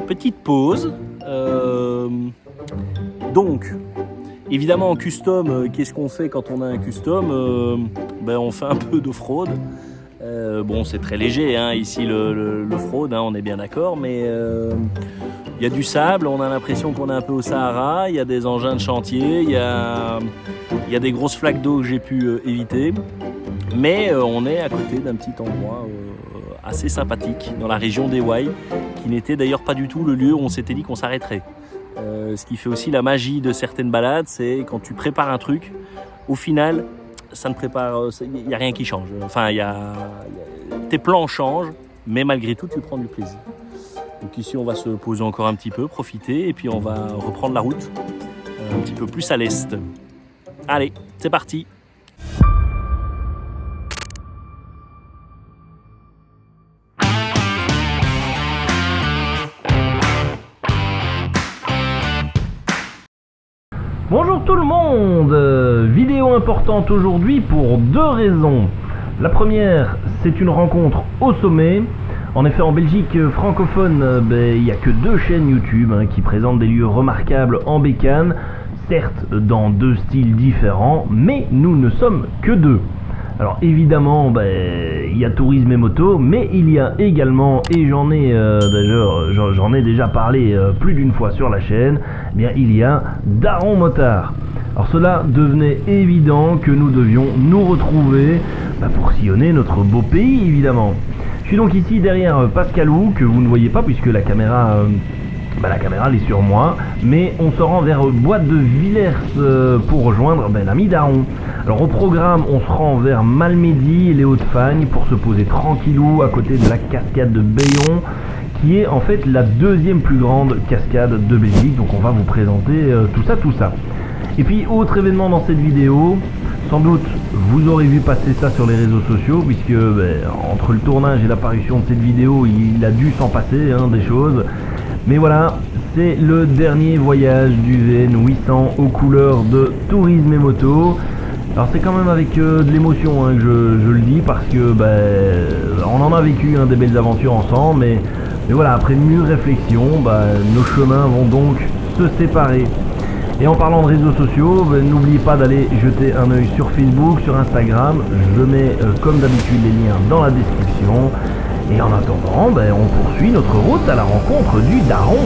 petite pause. Donc, évidemment en custom, qu'est-ce qu'on fait quand on a un custom? On fait un peu de fraude. Bon, c'est très léger hein, ici le fraude, hein, on est bien d'accord, mais il y a du sable, on a l'impression qu'on est un peu au Sahara, il y a des engins de chantier, il y a des grosses flaques d'eau que j'ai pu éviter, mais on est à côté d'un petit endroit assez sympathique dans la région d'Ewaï, qui n'était d'ailleurs pas du tout le lieu où on s'était dit qu'on s'arrêterait. Ce qui fait aussi la magie de certaines balades, c'est quand tu prépares un truc, au final, ça ne prépare, il n'y a rien qui change. Enfin, tes plans changent, mais malgré tout, tu prends du plaisir. Donc ici, on va se poser encore un petit peu, profiter, et puis on va reprendre la route un petit peu plus à l'est. Allez, c'est parti! Bonjour tout le monde, vidéo importante aujourd'hui pour deux raisons. La première, c'est une rencontre au sommet. En effet, en Belgique francophone, il n'y a que deux chaînes YouTube qui présentent des lieux remarquables en bécane, certes dans deux styles différents, mais nous ne sommes que deux. Alors évidemment, il y a tourisme et moto, mais il y a également, et j'en ai déjà parlé plus d'une fois sur la chaîne, il y a Daron Motard. Alors cela devenait évident que nous devions nous retrouver pour sillonner notre beau pays évidemment. Je suis donc ici derrière Pascalou, que vous ne voyez pas puisque la caméra elle est sur moi, mais on se rend vers Boîte de Villers pour rejoindre l'ami Daron. Alors au programme, on se rend vers Malmedy et les Hauts-de-Fagne pour se poser tranquillou à côté de la cascade de Bayon, qui est en fait la deuxième plus grande cascade de Belgique. Donc on va vous présenter tout ça. Et puis autre événement dans cette vidéo, sans doute vous aurez vu passer ça sur les réseaux sociaux, puisque entre le tournage et l'apparition de cette vidéo, il a dû s'en passer des choses. Mais voilà, c'est le dernier voyage du VN 800 aux couleurs de tourisme et moto. Alors c'est quand même avec de l'émotion que je le dis, parce que on en a vécu des belles aventures ensemble, mais voilà, après mûre réflexion, nos chemins vont donc se séparer. Et en parlant de réseaux sociaux, n'oubliez pas d'aller jeter un œil sur Facebook, sur Instagram. Je mets comme d'habitude les liens dans la description. Et en attendant, on poursuit notre route à la rencontre du Daron.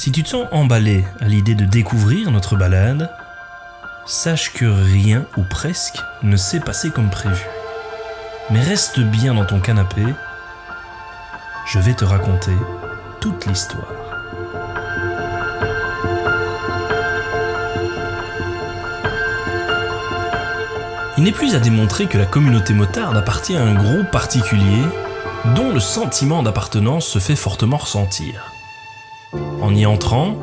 Si tu te sens emballé à l'idée de découvrir notre balade, sache que rien ou presque ne s'est passé comme prévu. Mais reste bien dans ton canapé, je vais te raconter toute l'histoire. Il n'est plus à démontrer que la communauté motarde appartient à un groupe particulier dont le sentiment d'appartenance se fait fortement ressentir. En y entrant,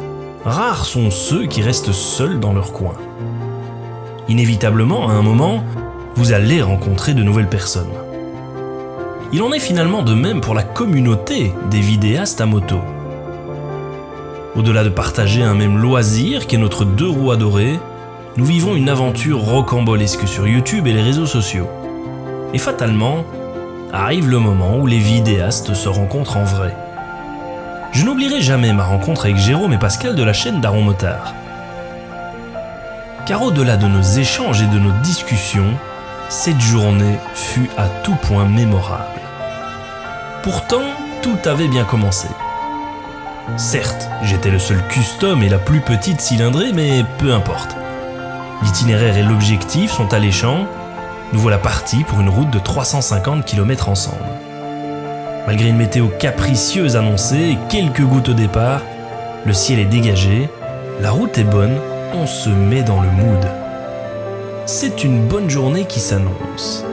rares sont ceux qui restent seuls dans leur coin. Inévitablement, à un moment, vous allez rencontrer de nouvelles personnes. Il en est finalement de même pour la communauté des vidéastes à moto. Au-delà de partager un même loisir qu'est notre deux roues adorées, nous vivons une aventure rocambolesque sur YouTube et les réseaux sociaux. Et fatalement, arrive le moment où les vidéastes se rencontrent en vrai. Je n'oublierai jamais ma rencontre avec Jérôme et Pascal de la chaîne Daron Motard. Car au-delà de nos échanges et de nos discussions, cette journée fut à tout point mémorable. Pourtant, tout avait bien commencé. Certes, j'étais le seul custom et la plus petite cylindrée, mais peu importe. L'itinéraire et l'objectif sont alléchants. Nous voilà partis pour une route de 350 km ensemble. Malgré une météo capricieuse annoncée et quelques gouttes au départ, le ciel est dégagé, la route est bonne, on se met dans le mood. C'est une bonne journée qui s'annonce.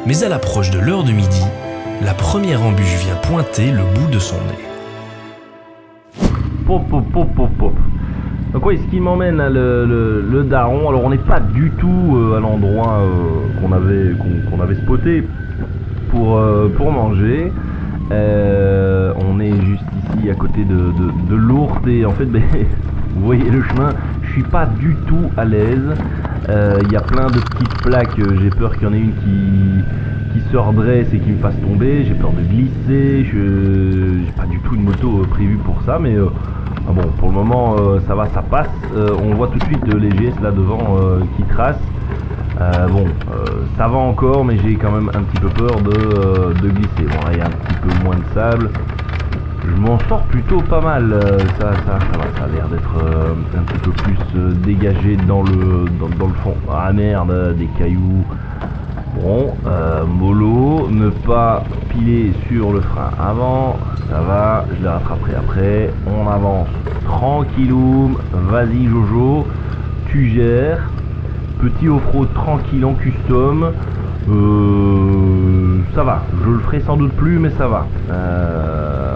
Mais à l'approche de l'heure de midi, la première embûche vient pointer le bout de son nez. Pop. Donc oui, ce qui m'emmène à le daron. Alors on n'est pas du tout à l'endroit qu'on avait spoté pour manger. On est juste ici à côté de l'Ourthe et en fait vous voyez le chemin, je suis pas du tout à l'aise. Il y a plein de petites plaques, j'ai peur qu'il y en ait une qui se redresse et qui me fasse tomber, j'ai peur de glisser, j'ai pas du tout une moto prévue pour ça, mais bon, pour le moment ça va, ça passe. On voit tout de suite les GS là devant qui tracent. Ça va encore, mais j'ai quand même un petit peu peur de glisser. Bon, là il y a un petit peu moins de sable, je m'en sors plutôt pas mal. Ça a l'air d'être un petit peu plus dégagé dans le fond. Ah merde, des cailloux. Bon, mollo, ne pas piler sur le frein avant, ça va, je les rattraperai après. On avance tranquilloum, vas-y Jojo, tu gères. Petit off-road tranquille en custom, ça va, je le ferai sans doute plus, mais ça va.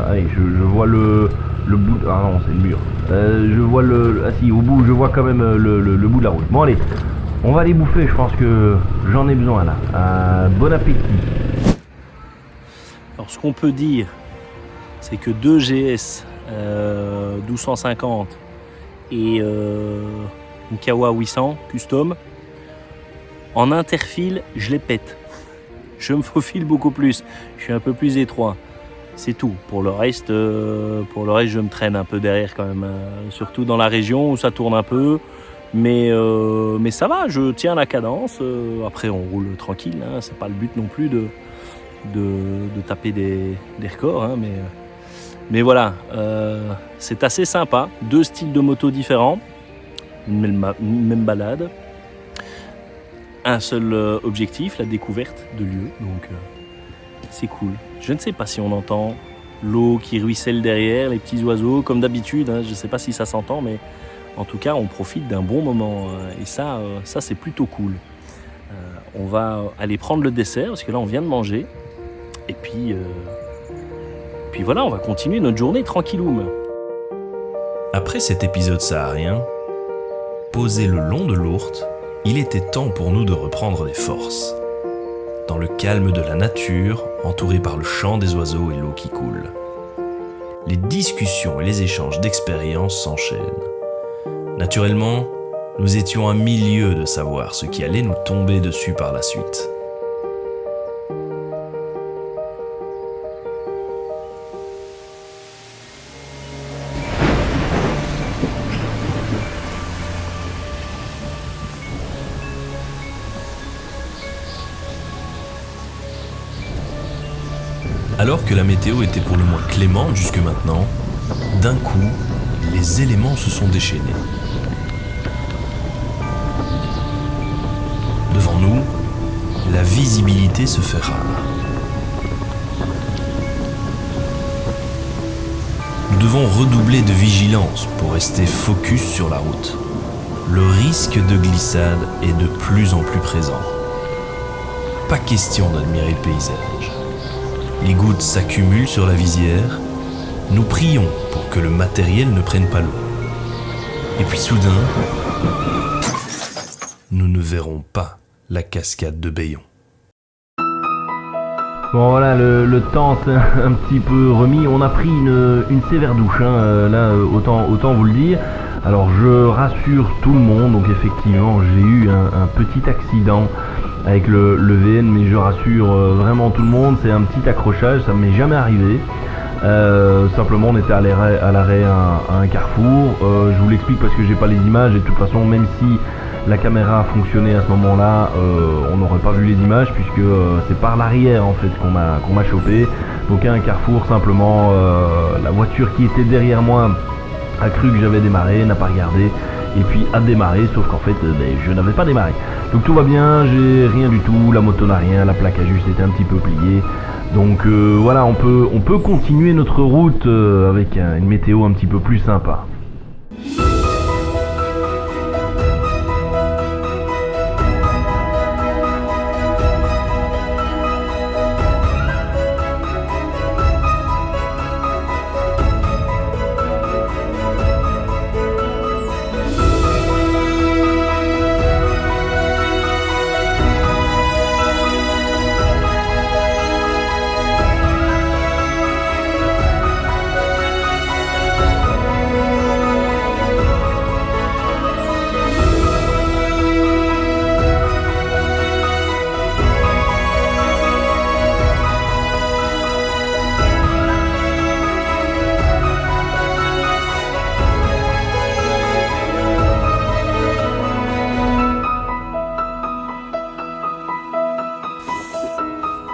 Allez, je vois le bout, ah non c'est le mur, je vois au bout je vois quand même le bout de la route. Bon allez, on va aller bouffer, je pense que j'en ai besoin là. Bon appétit. Alors ce qu'on peut dire, c'est que 2 GS 1250 et une Kawa 800 custom, en interfile, je les pète. Je me faufile beaucoup plus. Je suis un peu plus étroit. C'est tout. Pour le reste, je me traîne un peu derrière quand même. Surtout dans la région où ça tourne un peu. Mais ça va, je tiens la cadence. Après, on roule tranquille. Hein. C'est pas le but non plus de taper des records. Hein. Mais voilà, c'est assez sympa. 2 styles de moto différents. Une même balade. Un seul objectif, la découverte de lieux, donc c'est cool. Je ne sais pas si on entend l'eau qui ruisselle derrière, les petits oiseaux, comme d'habitude, hein, je ne sais pas si ça s'entend, mais en tout cas on profite d'un bon moment, et ça c'est plutôt cool. On va aller prendre le dessert, parce que là on vient de manger, et puis voilà, on va continuer notre journée tranquilloum. Après cet épisode saharien, posé le long de l'Ourthe, il était temps pour nous de reprendre des forces. Dans le calme de la nature, entouré par le chant des oiseaux et l'eau qui coule. Les discussions et les échanges d'expériences s'enchaînent. Naturellement, nous étions à milieu de savoir ce qui allait nous tomber dessus par la suite. Alors que la météo était pour le moins clémente jusque maintenant, d'un coup, les éléments se sont déchaînés. Devant nous, la visibilité se fait rare. Nous devons redoubler de vigilance pour rester focus sur la route. Le risque de glissade est de plus en plus présent. Pas question d'admirer le paysage. Les gouttes s'accumulent sur la visière. Nous prions pour que le matériel ne prenne pas l'eau. Et puis soudain, nous ne verrons pas la cascade de Bayon. Bon voilà, le temps s'est un petit peu remis. On a pris une sévère douche, hein, là, autant vous le dire. Alors je rassure tout le monde, donc effectivement j'ai eu un petit accident avec le VN, mais je rassure vraiment tout le monde, c'est un petit accrochage, ça m'est jamais arrivé. Simplement on était à l'arrêt à un carrefour. Je vous l'explique parce que j'ai pas les images, et de toute façon même si la caméra fonctionnait à ce moment-là, on n'aurait pas vu les images, puisque c'est par l'arrière en fait qu'on m'a chopé. Donc à un carrefour, simplement la voiture qui était derrière moi a cru que j'avais démarré, n'a pas regardé, et puis a démarré, sauf qu'en fait je n'avais pas démarré. Donc tout va bien, j'ai rien du tout, la moto n'a rien, la plaque a juste été un petit peu pliée. Donc voilà, on peut continuer notre route avec une météo un petit peu plus sympa.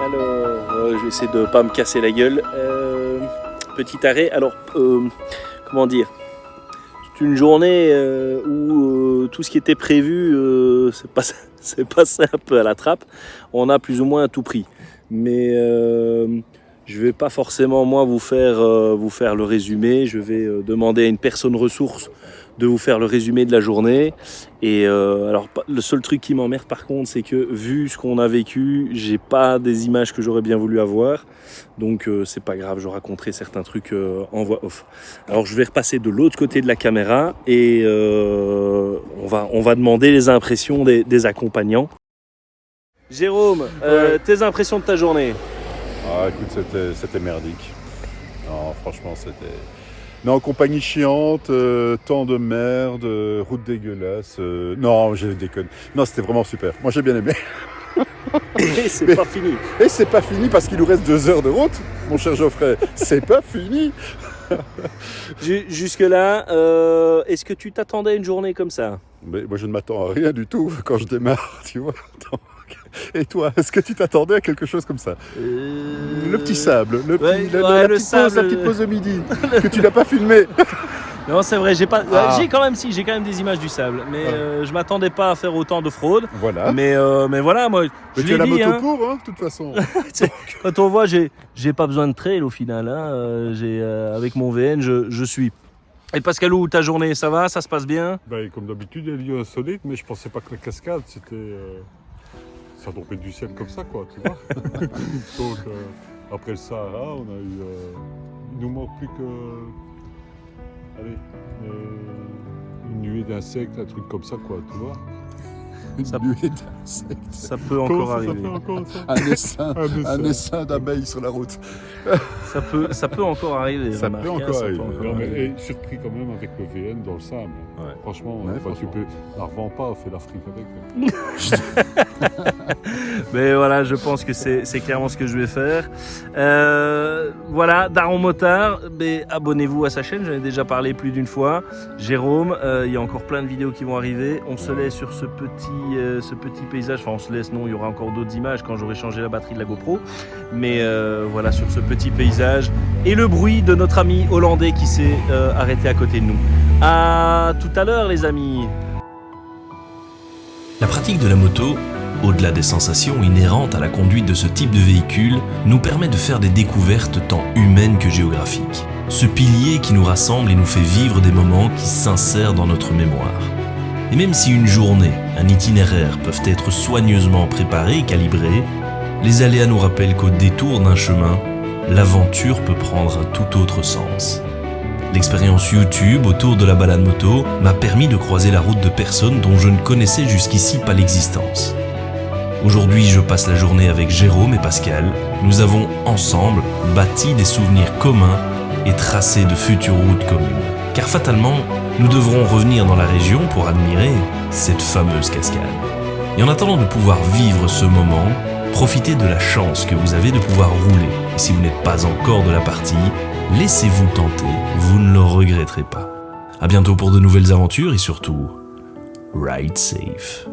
Alors, je vais essayer de ne pas me casser la gueule. Petit arrêt. Alors, comment dire, c'est une journée où tout ce qui était prévu c'est passé un peu à la trappe. On a plus ou moins tout pris. Mais je ne vais pas forcément moi vous faire le résumé. Je vais demander à une personne ressource de vous faire le résumé de la journée. Et alors le seul truc qui m'emmerde par contre, c'est que vu ce qu'on a vécu, j'ai pas des images que j'aurais bien voulu avoir. Donc c'est pas grave, je raconterai certains trucs en voix off. Alors je vais repasser de l'autre côté de la caméra et on va demander les impressions des accompagnants. Jérôme, tes impressions de ta journée? Ah écoute, c'était merdique. Non, franchement, c'était... Non, compagnie chiante, temps de merde, route dégueulasse. Non, je déconne. Non, c'était vraiment super. Moi, j'ai bien aimé. Et c'est pas fini. Et c'est pas fini parce qu'il nous reste 2 heures de route, mon cher Geoffrey. C'est pas fini. Jusque-là, est-ce que tu t'attendais à une journée comme ça? Mais moi, je ne m'attends à rien du tout quand je démarre, tu vois. Donc... Et toi, est-ce que tu t'attendais à quelque chose comme ça? Le petit sable, la petite pause de midi, que tu n'as pas filmé. Non, c'est vrai, j'ai quand même des images du sable, mais je m'attendais pas à faire autant de fraude. Voilà. Mais voilà, moi, mais tu as la moto pour, hein, de toute façon. Quand on voit, j'ai pas besoin de trail au final. Hein. Avec mon VN, je suis. Et Pascalou, ta journée, ça va? Ça se passe bien? Comme d'habitude, il y a eu insolite, mais je pensais pas que la cascade, c'était... Ça tombait du ciel comme ça, quoi, tu vois. Donc, après le Sahara, on a eu... il nous manque plus que... Allez, une nuée d'insectes, un truc comme ça, quoi, tu vois. Une nuée d'insectes. Ça peut encore arriver. Un essaim d'abeilles sur la route. Ça peut encore arriver. Ça peut encore arriver. Et surpris quand même avec le VN dans le sable. Ouais. Franchement, tu peux... La revends pas, fais l'Afrique avec. Mais voilà, je pense que c'est clairement ce que je vais faire. Voilà, Daron Motard, abonnez-vous à sa chaîne, j'en ai déjà parlé plus d'une fois. Jérôme, il y a encore plein de vidéos qui vont arriver. On se laisse sur ce petit paysage, enfin on se laisse, non, il y aura encore d'autres images quand j'aurai changé la batterie de la GoPro. Mais voilà, sur ce petit paysage et le bruit de notre ami hollandais qui s'est arrêté à côté de nous. À tout à l'heure les amis. La pratique de la moto, au-delà des sensations inhérentes à la conduite de ce type de véhicule, nous permet de faire des découvertes tant humaines que géographiques. Ce pilier qui nous rassemble et nous fait vivre des moments qui s'insèrent dans notre mémoire. Et même si une journée, un itinéraire peuvent être soigneusement préparés et calibrés, les aléas nous rappellent qu'au détour d'un chemin, l'aventure peut prendre un tout autre sens. L'expérience YouTube autour de la balade moto m'a permis de croiser la route de personnes dont je ne connaissais jusqu'ici pas l'existence. Aujourd'hui, je passe la journée avec Jérôme et Pascal. Nous avons ensemble bâti des souvenirs communs et tracé de futures routes communes. Car fatalement, nous devrons revenir dans la région pour admirer cette fameuse cascade. Et en attendant de pouvoir vivre ce moment, profitez de la chance que vous avez de pouvoir rouler. Et si vous n'êtes pas encore de la partie, laissez-vous tenter, vous ne le regretterez pas. À bientôt pour de nouvelles aventures et surtout, ride safe.